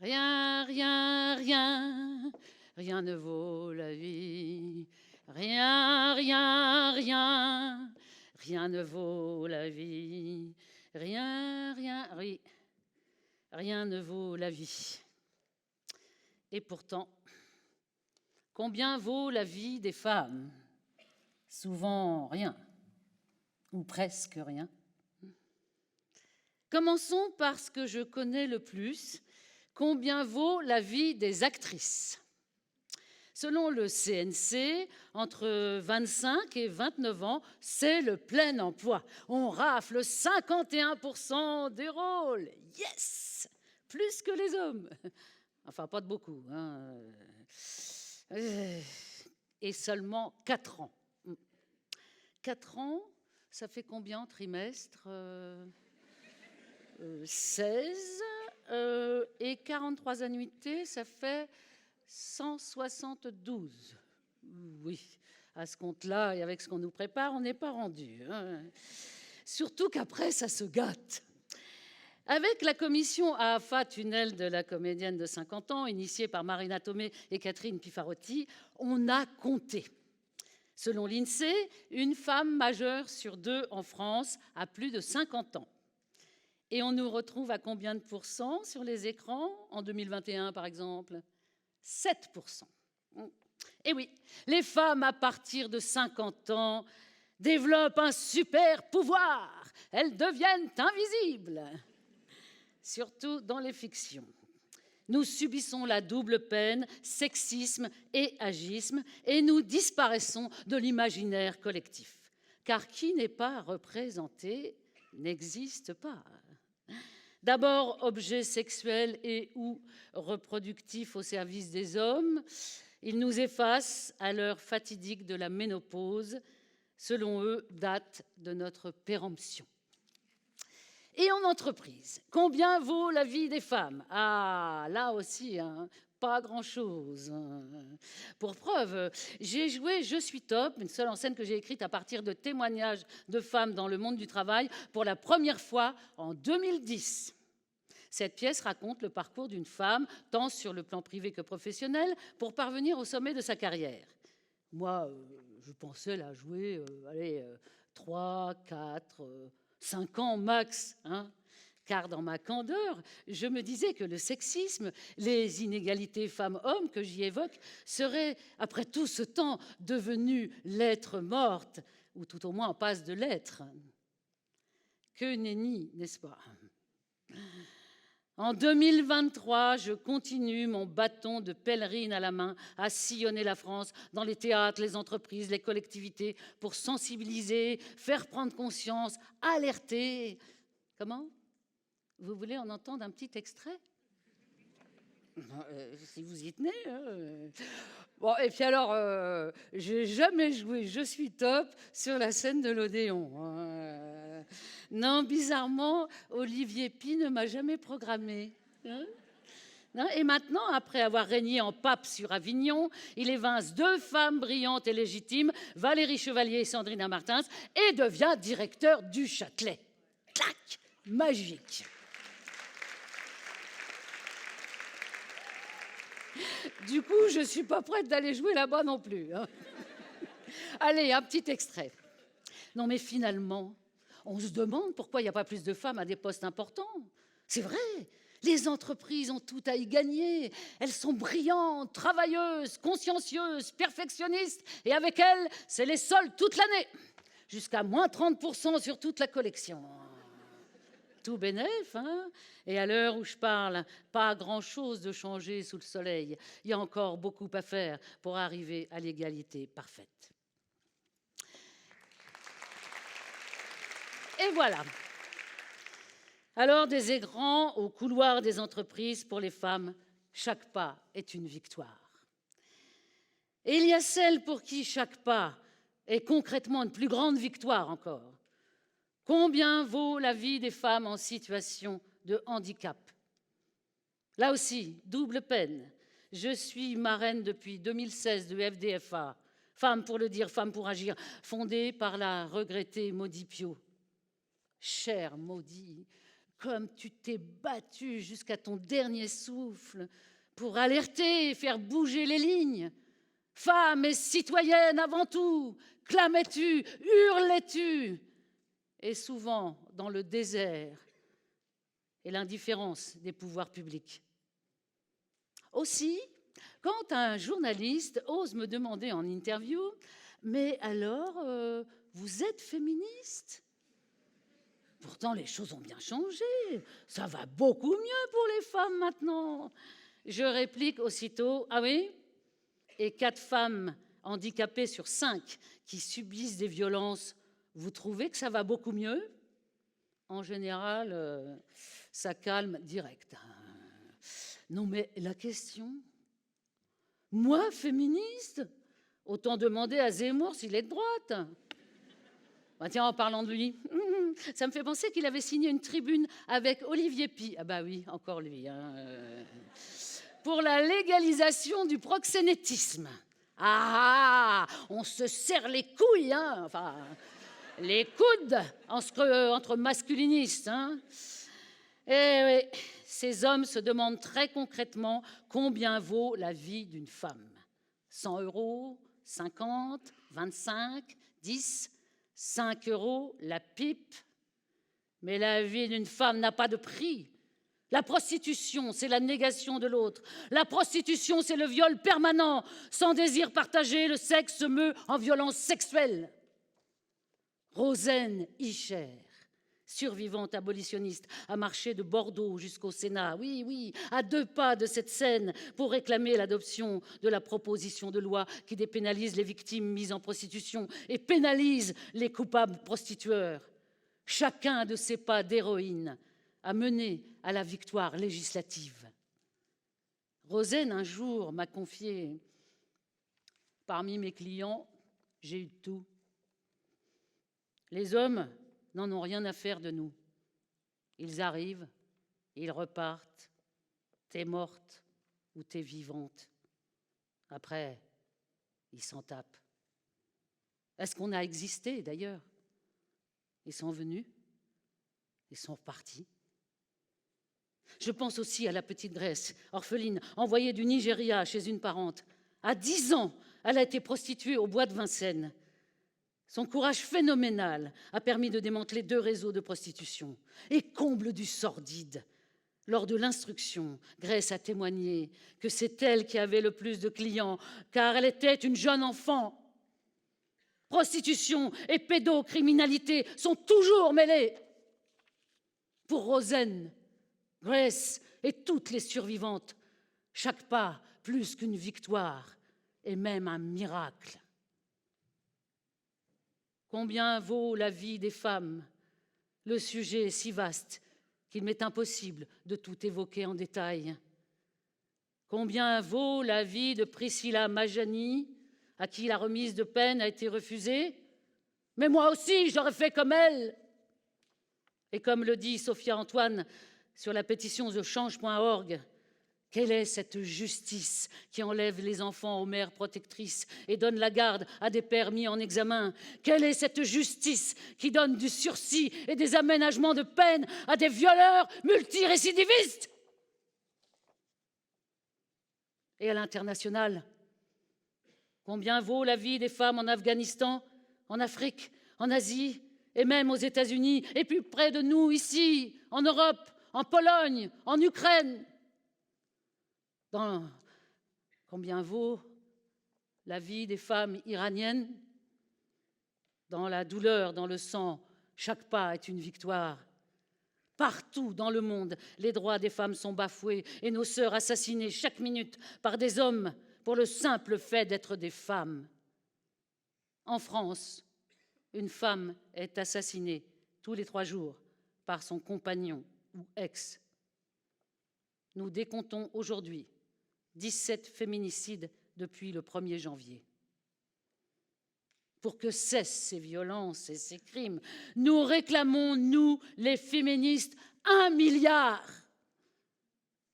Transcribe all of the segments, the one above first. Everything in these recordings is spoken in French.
Rien, rien, rien, rien ne vaut la vie. Rien, rien, rien, rien ne vaut la vie. Rien, rien, oui, rien ne vaut la vie. Et pourtant, combien vaut la vie des femmes? Souvent rien, ou presque rien. Commençons par ce que je connais le plus. Combien vaut la vie des actrices? Selon le CNC, entre 25 et 29 ans, c'est le plein emploi. On rafle 51% des rôles. Yes! Plus que les hommes. Enfin, pas de beaucoup, hein. Et seulement 4 ans. 4 ans, ça fait combien en trimestre 16. Et 43 annuités, ça fait 172. Oui, à ce compte-là, et avec ce qu'on nous prépare, on n'est pas rendu, hein. Surtout qu'après, ça se gâte. Avec la commission AAFA Tunnel de la comédienne de 50 ans, initiée par Marina Tomei et Catherine Pifarotti, on a compté. Selon l'INSEE, une femme majeure sur 2 en France a plus de 50 ans. Et on nous retrouve à combien de pourcents sur les écrans en 2021, par exemple? 7%. Et oui, les femmes à partir de 50 ans développent un super pouvoir. Elles deviennent invisibles, surtout dans les fictions. Nous subissons la double peine, sexisme et agisme, et nous disparaissons de l'imaginaire collectif. Car qui n'est pas représenté n'existe pas. D'abord, objet sexuel et ou reproductif au service des hommes, ils nous effacent à l'heure fatidique de la ménopause, selon eux, date de notre péremption. Et en entreprise, combien vaut la vie des femmes? Ah, là aussi, hein, pas grand-chose. Pour preuve, j'ai joué Je suis top, une seule en scène que j'ai écrite à partir de témoignages de femmes dans le monde du travail, pour la première fois en 2010. Cette pièce raconte le parcours d'une femme, tant sur le plan privé que professionnel, pour parvenir au sommet de sa carrière. Moi, je pensais la jouer, 3, 4, 5 ans max, hein. Car dans ma candeur, je me disais que le sexisme, les inégalités femmes-hommes que j'y évoque, seraient, après tout ce temps, devenues lettres mortes, ou tout au moins en passe de l'être. Que nenni, n'est-ce pas? En 2023, je continue mon bâton de pèlerine à la main à sillonner la France dans les théâtres, les entreprises, les collectivités pour sensibiliser, faire prendre conscience, alerter. Comment? Vous voulez en entendre un petit extrait? Si vous y tenez. Bon, et puis alors, j'ai jamais joué Je suis top sur la scène de l'Odéon, hein. Non, bizarrement, Olivier Py ne m'a jamais programmé, hein. Non, et maintenant, après avoir régné en pape sur Avignon, il évince 2 femmes brillantes et légitimes, Valérie Chevalier et Sandrine Martins, et devient directeur du Châtelet. Clac! Magique. Du coup, je ne suis pas prête d'aller jouer là-bas non plus, hein. Allez, un petit extrait. Non, mais finalement, on se demande pourquoi il n'y a pas plus de femmes à des postes importants. C'est vrai, les entreprises ont tout à y gagner. Elles sont brillantes, travailleuses, consciencieuses, perfectionnistes, et avec elles, c'est les soldes toute l'année, jusqu'à moins 30% sur toute la collection. Tout bénef, hein? Et à l'heure où je parle, pas grand-chose de changé sous le soleil. Il y a encore beaucoup à faire pour arriver à l'égalité parfaite. Et voilà. Alors, des écrans au couloir des entreprises pour les femmes, chaque pas est une victoire. Et il y a celles pour qui chaque pas est concrètement une plus grande victoire encore. Combien vaut la vie des femmes en situation de handicap? Là aussi, double peine. Je suis marraine depuis 2016 de FDFA, Femmes pour le dire, Femmes pour agir, fondée par la regrettée Maudy Piot. Cher Maudy, comme tu t'es battue jusqu'à ton dernier souffle pour alerter et faire bouger les lignes. Femme et citoyenne avant tout, clamais-tu, hurlais-tu, et souvent dans le désert et l'indifférence des pouvoirs publics. Aussi, quand un journaliste ose me demander en interview « Mais alors, vous êtes féministe ?» Pourtant, les choses ont bien changé. Ça va beaucoup mieux pour les femmes maintenant. Je réplique aussitôt « Ah oui ? Et 4 femmes handicapées sur 5 qui subissent des violences, vous trouvez que ça va beaucoup mieux ?» En général, ça calme direct. Non, mais la question, moi, féministe, autant demander à Zemmour s'il est de droite. Bah tiens, en parlant de lui, ça me fait penser qu'il avait signé une tribune avec Olivier Py. Ah bah oui, encore lui. Pour la légalisation du proxénétisme. Ah, on se serre les couilles, enfin, les coudes entre masculinistes. Et oui, ces hommes se demandent très concrètement combien vaut la vie d'une femme. 100 €, 50, 25, 10, 5 € la pipe. Mais la vie d'une femme n'a pas de prix. La prostitution, c'est la négation de l'autre. La prostitution, c'est le viol permanent. Sans désir partagé, le sexe se meut en violence sexuelle. Rosen Ischer, survivante abolitionniste, a marché de Bordeaux jusqu'au Sénat, oui, à 2 pas de cette scène, pour réclamer l'adoption de la proposition de loi qui dépénalise les victimes mises en prostitution et pénalise les coupables prostitueurs. Chacun de ces pas d'héroïne a mené à la victoire législative. Rosen, un jour, m'a confié « Parmi mes clients, j'ai eu tout. Les hommes n'en ont rien à faire de nous. Ils arrivent, ils repartent. T'es morte ou t'es vivante. Après, ils s'en tapent. Est-ce qu'on a existé, d'ailleurs? Ils sont venus, ils sont repartis. Je pense aussi à la petite Grèce, orpheline, envoyée du Nigeria chez une parente. À 10 ans, elle a été prostituée au bois de Vincennes. Son courage phénoménal a permis de démanteler 2 réseaux de prostitution. Et comble du sordide, lors de l'instruction, Grèce a témoigné que c'est elle qui avait le plus de clients, car elle était une jeune enfant. Prostitution et pédocriminalité sont toujours mêlées. Pour Rosen, Grace et toutes les survivantes, chaque pas plus qu'une victoire et même un miracle. Combien vaut la vie des femmes? Le sujet est si vaste qu'il m'est impossible de tout évoquer en détail. Combien vaut la vie de Priscilla Majani, à qui la remise de peine a été refusée? Mais moi aussi, j'aurais fait comme elle. Et comme le dit Sophia Antoine sur la pétition thechange.org, quelle est cette justice qui enlève les enfants aux mères protectrices et donne la garde à des pères mis en examen? Quelle est cette justice qui donne du sursis et des aménagements de peine à des violeurs multirécidivistes? Et à l'international, combien vaut la vie des femmes en Afghanistan, en Afrique, en Asie et même aux États-Unis, et plus près de nous, ici, en Europe, en Pologne, en Ukraine? Combien vaut la vie des femmes iraniennes? Dans la douleur, dans le sang, chaque pas est une victoire. Partout dans le monde, les droits des femmes sont bafoués et nos sœurs assassinées chaque minute par des hommes pour le simple fait d'être des femmes. En France, une femme est assassinée tous les 3 jours par son compagnon ou ex. Nous décomptons aujourd'hui 17 féminicides depuis le 1er janvier. Pour que cessent ces violences et ces crimes, nous réclamons, nous, les féministes, 1 milliard.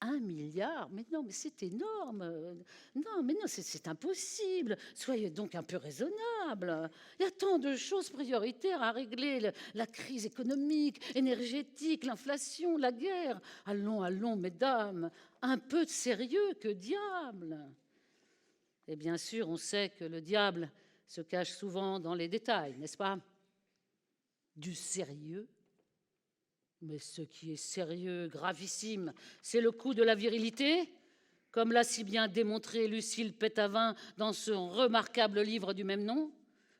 1 milliard? Mais non, mais c'est énorme. Non, mais non, c'est impossible. Soyez donc un peu raisonnable. Il y a tant de choses prioritaires à régler. La crise économique, énergétique, l'inflation, la guerre. Allons, allons, mesdames, un peu de sérieux, que diable! Et bien sûr, on sait que le diable se cache souvent dans les détails, n'est-ce pas? Du sérieux? Mais ce qui est sérieux, gravissime, c'est le coût de la virilité, comme l'a si bien démontré Lucile Pétavin dans son remarquable livre du même nom.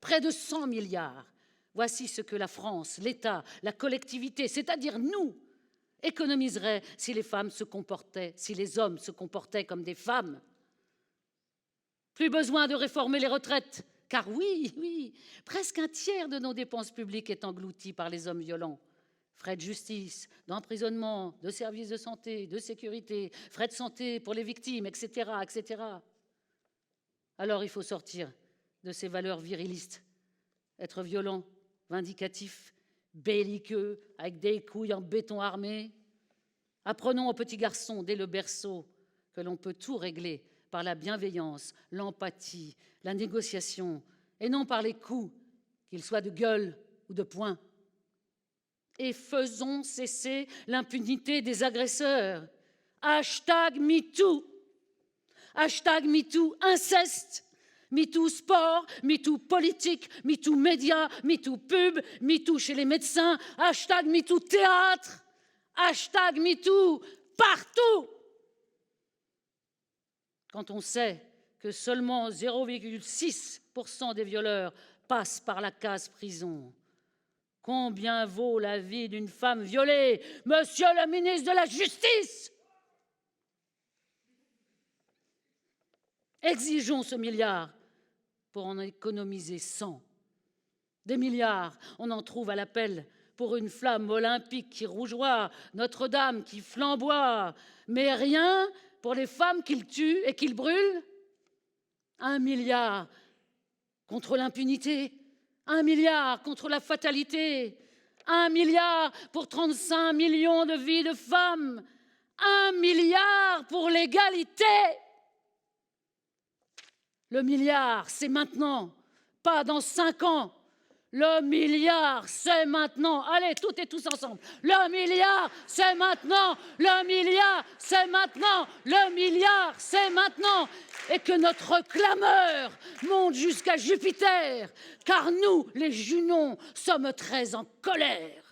Près de 100 milliards. Voici ce que la France, l'État, la collectivité, c'est-à-dire nous, économiserait si les femmes se comportaient, si les hommes se comportaient comme des femmes. Plus besoin de réformer les retraites, car oui, presque un tiers de nos dépenses publiques est englouti par les hommes violents. Frais de justice, d'emprisonnement, de services de santé, de sécurité, frais de santé pour les victimes, etc., etc. Alors il faut sortir de ces valeurs virilistes, être violent, vindicatif, belliqueux, avec des couilles en béton armé. Apprenons aux petits garçons dès le berceau que l'on peut tout régler par la bienveillance, l'empathie, la négociation, et non par les coups, qu'ils soient de gueule ou de poing. Et faisons cesser l'impunité des agresseurs. #MeToo. #MeToo inceste. MeToo sport, MeToo politique, MeToo média, MeToo pub, MeToo chez les médecins, #MeToo théâtre, #MeToo partout. Quand on sait que seulement 0,6% des violeurs passent par la case prison, combien vaut la vie d'une femme violée, monsieur le ministre de la Justice? Exigeons ce milliard pour en économiser 100. Des milliards, on en trouve à l'appel pour une flamme olympique qui rougeoie, Notre-Dame qui flamboie, mais rien pour les femmes qu'il tue et qu'il brûle. 1 milliard contre l'impunité, 1 milliard contre la fatalité, 1 milliard pour 35 millions de vies de femmes, 1 milliard pour l'égalité. Le milliard, c'est maintenant, pas dans 5 ans. Le milliard, c'est maintenant. Allez, toutes et tous ensemble. Le milliard, c'est maintenant. Le milliard, c'est maintenant. Le milliard, c'est maintenant. Et que notre clameur monte jusqu'à Jupiter, car nous, les Junons, sommes très en colère.